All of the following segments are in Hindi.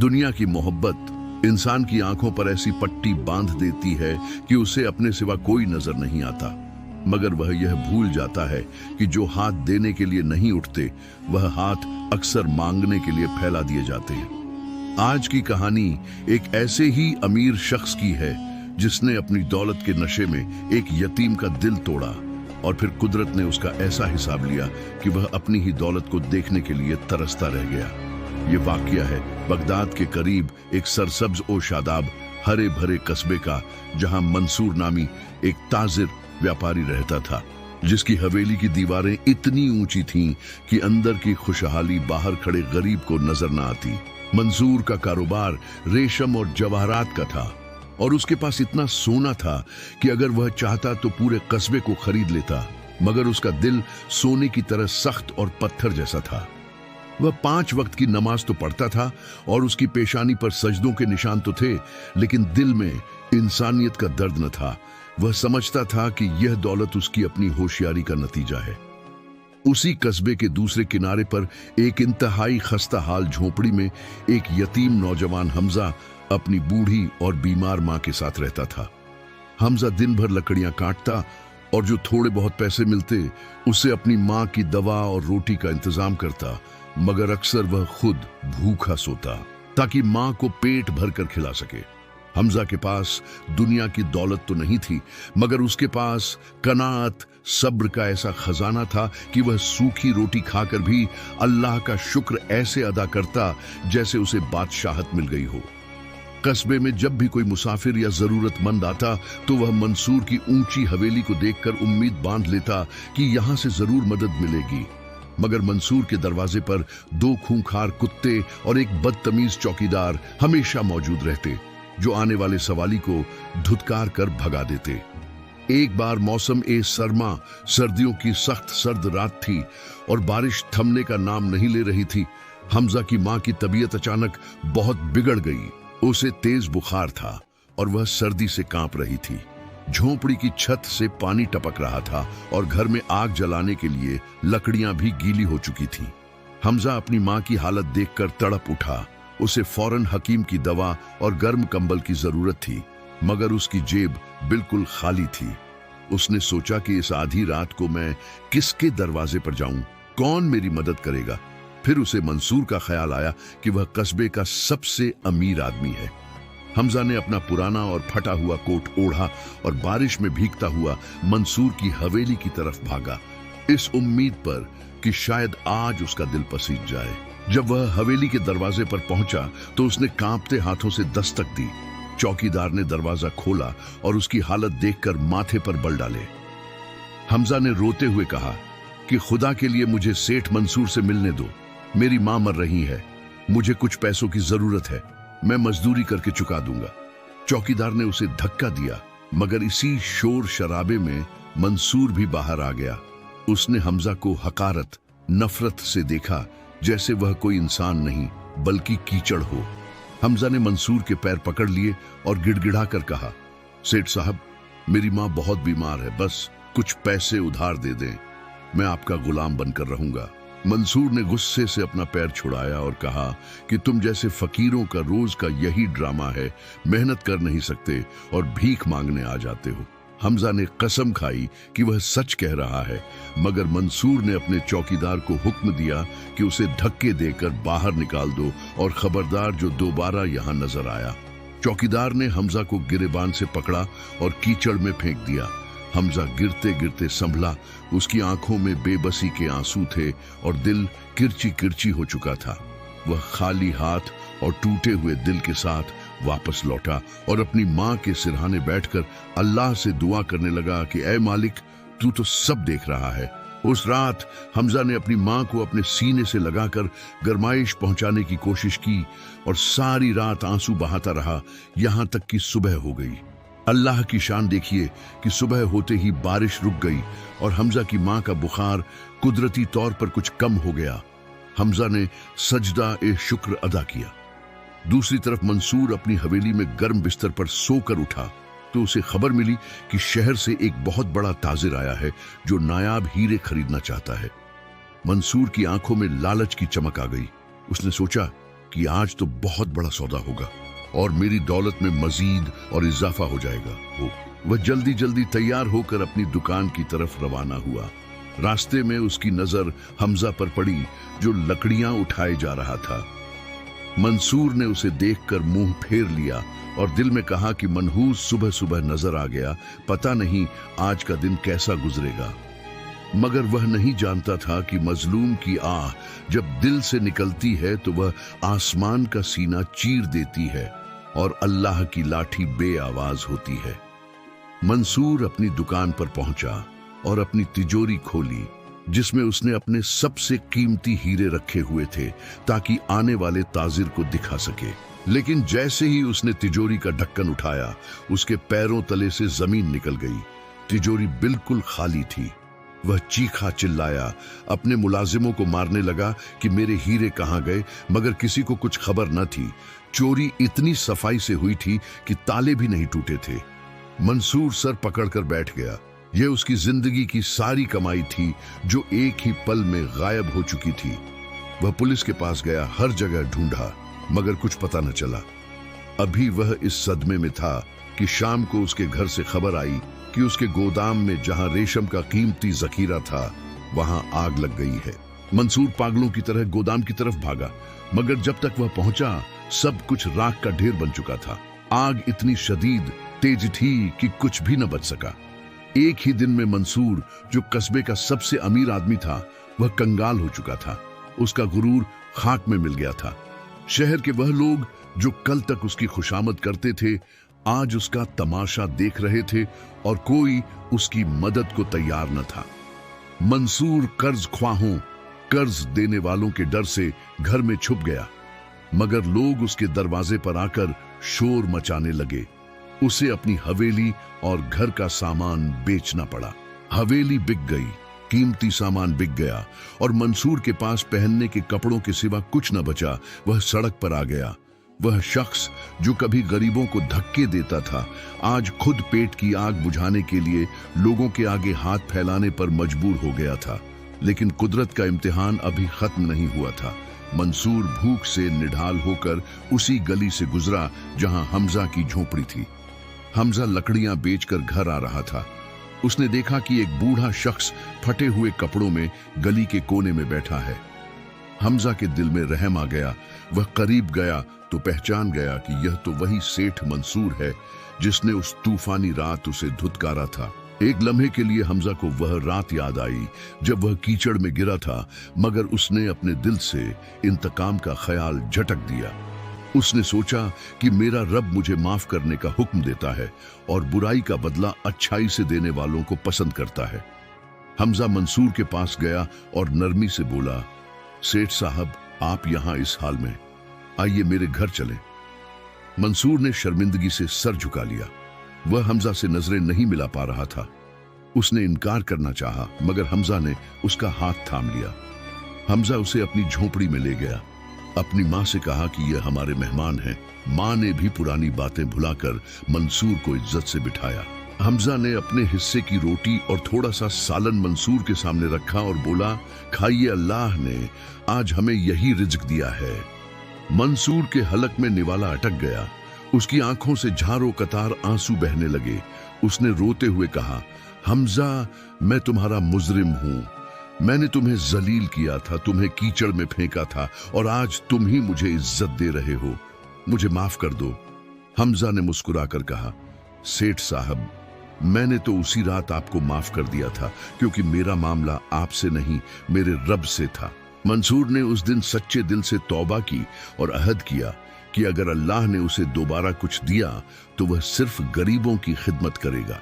दुनिया की मोहब्बत इंसान की आंखों पर ऐसी पट्टी बांध देती है कि उसे अपने सिवा कोई नजर नहीं आता, मगर वह यह भूल जाता है कि जो हाथ देने के लिए नहीं उठते, वह हाथ अक्सर मांगने के लिए फैला दिए जाते हैं। आज की कहानी एक ऐसे ही अमीर शख्स की है जिसने अपनी दौलत के नशे में एक यतीम का दिल तोड़ा और फिर कुदरत ने उसका ऐसा हिसाब लिया कि वह अपनी ही दौलत को देखने के लिए तरसता रह गया। ये वाकया है बगदाद के करीब एक सरसब्ज और शादाब हरे भरे कस्बे का, जहां मंसूर नामी एक ताजिर व्यापारी रहता था, जिसकी हवेली की दीवारें इतनी ऊंची थीं कि अंदर की खुशहाली बाहर खड़े गरीब को नजर न आती। मंसूर का कारोबार रेशम और जवाहरात का था और उसके पास इतना सोना था कि अगर वह चाहता तो पूरे कस्बे को खरीद लेता, मगर उसका दिल सोने की तरह सख्त और पत्थर जैसा था। वह 5 वक्त की नमाज तो पढ़ता था और उसकी पेशानी पर सजदों के निशान तो थे, लेकिन दिल में इंसानियत का दर्द न था। वह समझता था कि यह दौलत उसकी अपनी होशियारी का नतीजा है। उसी कस्बे के दूसरे किनारे पर एक इंतहाई खस्ता हाल झोपड़ी में एक यतीम नौजवान हमजा अपनी बूढ़ी और बीमार मां के साथ रहता था। हमजा दिन भर लकड़ियां काटता और जो थोड़े बहुत पैसे मिलते उससे अपनी मां की दवा और रोटी का इंतजाम करता, मगर अक्सर वह खुद भूखा सोता ताकि मां को पेट भरकर खिला सके। हमजा के पास दुनिया की दौलत तो नहीं थी, मगर उसके पास कनात सब्र का ऐसा खजाना था कि वह सूखी रोटी खाकर भी अल्लाह का शुक्र ऐसे अदा करता जैसे उसे बादशाहत मिल गई हो। कस्बे में जब भी कोई मुसाफिर या जरूरतमंद आता तो वह मंसूर की ऊंची हवेली को देखकर उम्मीद बांध लेता कि यहां से जरूर मदद मिलेगी, मगर मंसूर के दरवाजे पर 2 खूंखार कुत्ते और एक बदतमीज चौकीदार हमेशा मौजूद रहते, जो आने वाले सवाली को धुतकार कर भगा देते। एक बार मौसम सरमा, सर्दियों की सख्त सर्द रात थी और बारिश थमने का नाम नहीं ले रही थी। हमजा की मां की तबीयत अचानक बहुत बिगड़ गई। उसे तेज बुखार था और वह सर्दी से कांप रही थी। झोंपड़ी की छत से पानी टपक रहा था और घर में आग जलाने के लिए लकड़ियां भी गीली हो चुकी थीं। हमजा अपनी मां की हालत देखकर तड़प उठा। उसे फौरन हकीम की दवा और गर्म कंबल की जरूरत थी, मगर उसकी जेब बिल्कुल खाली थी। उसने सोचा कि इस आधी रात को मैं किसके दरवाजे पर जाऊं, कौन मेरी मदद करेगा। फिर उसे मंसूर का ख्याल आया कि वह कस्बे का सबसे अमीर आदमी है। हमजा ने अपना पुराना और फटा हुआ कोट ओढ़ा और बारिश में भीगता हुआ मंसूर की हवेली की तरफ भागा, इस उम्मीद पर कि शायद आज उसका दिल पसीज जाए। जब वह हवेली के दरवाजे पर पहुंचा तो उसने कांपते हाथों से दस्तक दी। चौकीदार ने दरवाजा खोला और उसकी हालत देखकर माथे पर बल डाले। हमजा ने रोते हुए कहा कि खुदा के लिए मुझे सेठ मंसूर से मिलने दो, मेरी मां मर रही है, मुझे कुछ पैसों की जरूरत है, मैं मजदूरी करके चुका दूंगा। चौकीदार ने उसे धक्का दिया, मगर इसी शोर शराबे में मंसूर भी बाहर आ गया। उसने हमजा को हकारत, नफरत से देखा, जैसे वह कोई इंसान नहीं बल्कि कीचड़ हो। हमजा ने मंसूर के पैर पकड़ लिए और गिड़गिड़ा कर कहा, सेठ साहब, मेरी मां बहुत बीमार है, बस कुछ पैसे उधार दे दें, मैं आपका गुलाम बनकर रहूंगा। मंसूर ने गुस्से से अपना पैर छुड़ाया और कहा कि तुम जैसे फकीरों का रोज का यही ड्रामा है, मेहनत कर नहीं सकते और भीख मांगने आ जाते हो। हमजा ने कसम खाई कि वह सच कह रहा है, मगर मंसूर ने अपने चौकीदार को हुक्म दिया कि उसे धक्के देकर बाहर निकाल दो और खबरदार जो दोबारा यहां नजर आया। चौकीदार ने हमजा को गिरेबान से पकड़ा और कीचड़ में फेंक दिया। हमजा गिरते गिरते संभला, उसकी आंखों में बेबसी के आंसू थे और दिल किरची किरची हो चुका था। वह खाली हाथ और टूटे हुए दिल के साथ वापस लौटा और अपनी मां के सिरहाने बैठकर अल्लाह से दुआ करने लगा कि ऐ मालिक, तू तो सब देख रहा है। उस रात हमजा ने अपनी मां को अपने सीने से लगाकर गरमाइश पहुंचाने की कोशिश की और सारी रात आंसू बहाता रहा, यहां तक कि सुबह हो गई। अल्लाह की शान देखिए कि सुबह होते ही बारिश रुक गई और हमजा की मां का बुखार कुदरती तौर पर कुछ कम हो गया। हमजा ने सजदा शुक्र अदा किया। दूसरी तरफ मंसूर अपनी हवेली में गर्म बिस्तर पर सोकर उठा तो उसे खबर मिली कि शहर से एक बहुत बड़ा ताजिर आया है जो नायाब हीरे खरीदना चाहता है। मंसूर की आंखों में लालच की चमक आ गई। उसने सोचा कि आज तो बहुत बड़ा सौदा होगा और मेरी दौलत में मजीद और इजाफा हो जाएगा। वह जल्दी जल्दी तैयार होकर अपनी दुकान की तरफ रवाना हुआ। रास्ते में उसकी नजर हमजा पर पड़ी जो लकड़ियां उठाए जा रहा था। मंसूर ने उसे देखकर मुंह फेर लिया और दिल में कहा कि मनहूस सुबह सुबह नजर आ गया, पता नहीं आज का दिन कैसा गुजरेगा। मगर वह नहीं जानता था कि मजलूम की आह जब दिल से निकलती है तो वह आसमान का सीना चीर देती है और अल्लाह की लाठी बेआवाज होती है। मंसूर अपनी दुकान पर पहुंचा और अपनी तिजोरी खोली जिसमें उसने अपने सबसे कीमती हीरे रखे हुए थे ताकि आने वाले ताजिर को दिखा सके। लेकिन जैसे ही उसने तिजोरी का ढक्कन उठाया उसके पैरों तले से जमीन निकल गई। तिजोरी बिल्कुल खाली थी। वह चीखा चिल्लाया, अपने मुलाजिमों को मारने लगा कि मेरे हीरे कहां गए, मगर किसी को कुछ खबर न थी। चोरी इतनी सफाई से हुई थी कि ताले भी नहीं टूटे थे। मंसूर सर पकड़कर बैठ गया। यह उसकी जिंदगी की सारी कमाई थी जो एक ही पल में गायब हो चुकी थी। वह पुलिस के पास गया, हर जगह ढूंढा मगर कुछ पता न चला। अभी वह इस सदमे में था कि शाम को उसके घर से खबर आई कि उसके गोदाम में जहां रेशम का कीमती जखीरा था वहां आग लग गई है। मंसूर पागलों की तरह गोदाम की तरफ भागा, मगर जब तक वह पहुंचा सब कुछ राख का ढेर बन चुका था। आग इतनी शदीद तेज थी कि कुछ भी न बच सका। एक ही दिन में मंसूर, जो कस्बे का सबसे अमीर आदमी था, वह कंगाल हो चुका था। उसका गुरूर खाक में मिल गया था। शहर के वह लोग जो कल तक उसकी खुशामद करते थे आज उसका तमाशा देख रहे थे और कोई उसकी मदद को तैयार न था। मंसूर कर्ज ख्वाहों, कर्ज देने वालों के डर से घर में छुप गया, मगर लोग उसके दरवाजे पर आकर शोर मचाने लगे। उसे अपनी हवेली और घर का सामान बेचना पड़ा। हवेली बिक गई, कीमती सामान बिक गया और मंसूर के पास पहनने के कपड़ों के सिवा कुछ न बचा। वह सड़क पर आ गया। वह शख्स जो कभी गरीबों को धक्के देता था आज खुद पेट की आग बुझाने के लिए लोगों के आगे हाथ फैलाने पर मजबूर हो गया था। लेकिन कुदरत का इम्तिहान अभी खत्म नहीं हुआ था। मंसूर भूख से निढाल होकर उसी गली से गुजरा जहां हमजा की झोपड़ी थी। हमजा लकड़ियां बेचकर घर आ रहा था। उसने देखा कि एक बूढ़ा शख्स फटे हुए कपड़ों में गली के कोने में बैठा है। हमजा के दिल में रहम आ गया। वह करीब गया तो पहचान गया कि यह तो वही सेठ मंसूर है जिसने उस तूफानी रात उसे धुतकारा था। एक लम्हे के लिए हमजा को वह रात याद आई जब वह कीचड़ में गिरा था, मगर उसने अपने दिल से इंतकाम का ख्याल झटक दिया। उसने सोचा कि मेरा रब मुझे माफ करने का हुक्म देता है और बुराई का बदला अच्छाई से देने वालों को पसंद करता है। हमजा मंसूर के पास गया और नरमी से बोला, सेठ साहब, आप यहां इस हाल में, आइए मेरे घर चलें। मंसूर ने शर्मिंदगी से सर झुका लिया। वह हमजा से नजरें नहीं मिला पा रहा था। उसने इनकार करना चाहा, मगर हमजा ने उसका हाथ थाम लिया। हमजा उसे अपनी झोपड़ी में ले गया। अपनी माँ से कहा कि यह हमारे मेहमान हैं। माँ ने भी पुरानी बातें भुलाकर मंसूर को इज्जत से बिठाया। हमजा ने अपने हिस्से की रोटी और थोड़ा सा सालन मंसूर के सामने रखा और बोला, खाइए, अल्लाह ने आज हमें यही रिज्क दिया है। मंसूर के हलक में निवाला अटक गया। उसकी आंखों से झारों कतार आंसू बहने लगे। उसने रोते हुए कहा, हमजा, मैं तुम्हारा मुजरिम हूं। मैंने तुम्हें जलील किया था, तुम्हें कीचड़ में फेंका था और आज तुम ही मुझे इज्जत दे रहे हो। मुझे माफ कर दो। हमजा ने मुस्कुराकर कहा, सेठ साहब, मैंने तो उसी रात आपको माफ कर दिया था क्योंकि मेरा मामला आपसे नहीं मेरे रब से था। मंसूर ने उस दिन सच्चे दिल से तौबा की और अहद किया कि अगर अल्लाह ने उसे दोबारा कुछ दिया तो वह सिर्फ गरीबों की खिदमत करेगा।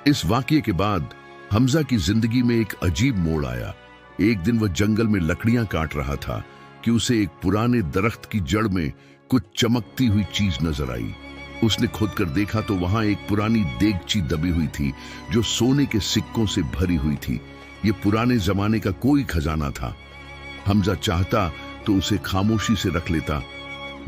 इस वाकये के बाद हमजा की जिंदगी में एक अजीब मोड़ आया। एक दिन वह जंगल में लकड़ियां काट रहा था कि उसे एक पुराने दरख्त की जड़ में कुछ चमकती हुई चीज नजर आई। उसने खोद कर देखा तो वहां एक पुरानी देगची दबी हुई थी जो सोने के सिक्कों से भरी हुई थी। ये पुराने जमाने का कोई खजाना था। हमजा चाहता तो उसे खामोशी से रख लेता,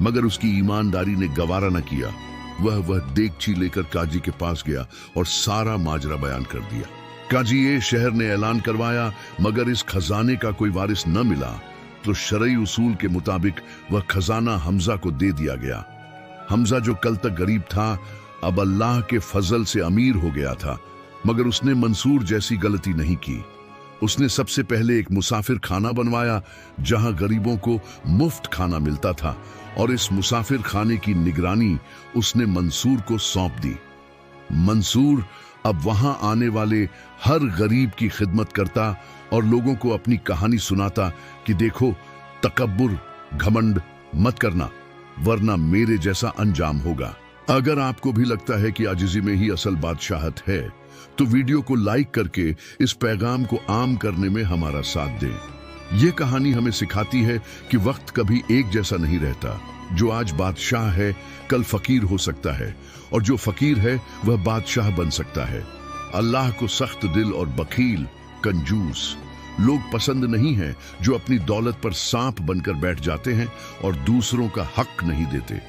मगर उसकी ईमानदारी ने गवारा न किया। वह देगची लेकर काजी के पास गया और सारा माजरा बयान कर दिया। काजी शहर ने ऐलान करवाया, मगर इस खजाने का कोई वारिस न मिला तो शरई उसूल के मुताबिक वह खजाना हमजा को दे दिया गया। हमजा जो कल तक गरीब था, अब अल्लाह के फजल से अमीर हो गया था। मगर उसने मंसूर जैसी गलती नहीं की। उसने सबसे पहले एक मुसाफिर खाना बनवाया जहां गरीबों को मुफ्त खाना मिलता था, और इस मुसाफिर खाने की निगरानी उसने मंसूर को सौंप दी। मंसूर अब वहां आने वाले हर गरीब की खिदमत करता और लोगों को अपनी कहानी सुनाता कि देखो, तकब्बुर, घमंड मत करना, वरना मेरे जैसा अंजाम होगा। अगर आपको भी लगता है कि आजिज़ी में ही असल बादशाहत है, तो वीडियो को लाइक करके इस पैगाम को आम करने में हमारा साथ दें। यह कहानी हमें सिखाती है कि वक्त कभी एक जैसा नहीं रहता। जो आज बादशाह है, कल फकीर हो सकता है, और जो फकीर है वह बादशाह बन सकता है। अल्लाह को सख्त दिल और बखील, कंजूस लोग पसंद नहीं हैं, जो अपनी दौलत पर सांप बनकर बैठ जाते हैं और दूसरों का हक नहीं देते।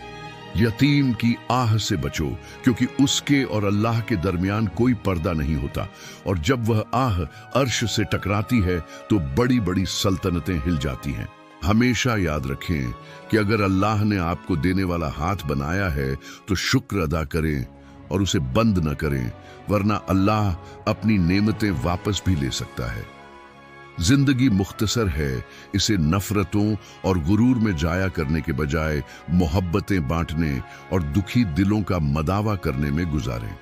यतीम की आह से बचो, क्योंकि उसके और अल्लाह के दरमियान कोई पर्दा नहीं होता, और जब वह आह अर्श से टकराती है तो बड़ी बड़ी सल्तनतें हिल जाती हैं। हमेशा याद रखें कि अगर अल्लाह ने आपको देने वाला हाथ बनाया है तो शुक्र अदा करें और उसे बंद न करें, वरना अल्लाह अपनी नेमतें वापस भी ले सकता है। जिंदगी मुख्तसर है, इसे नफरतों और गुरूर में जाया करने के बजाय मोहब्बतें बांटने और दुखी दिलों का मदावा करने में गुजारें।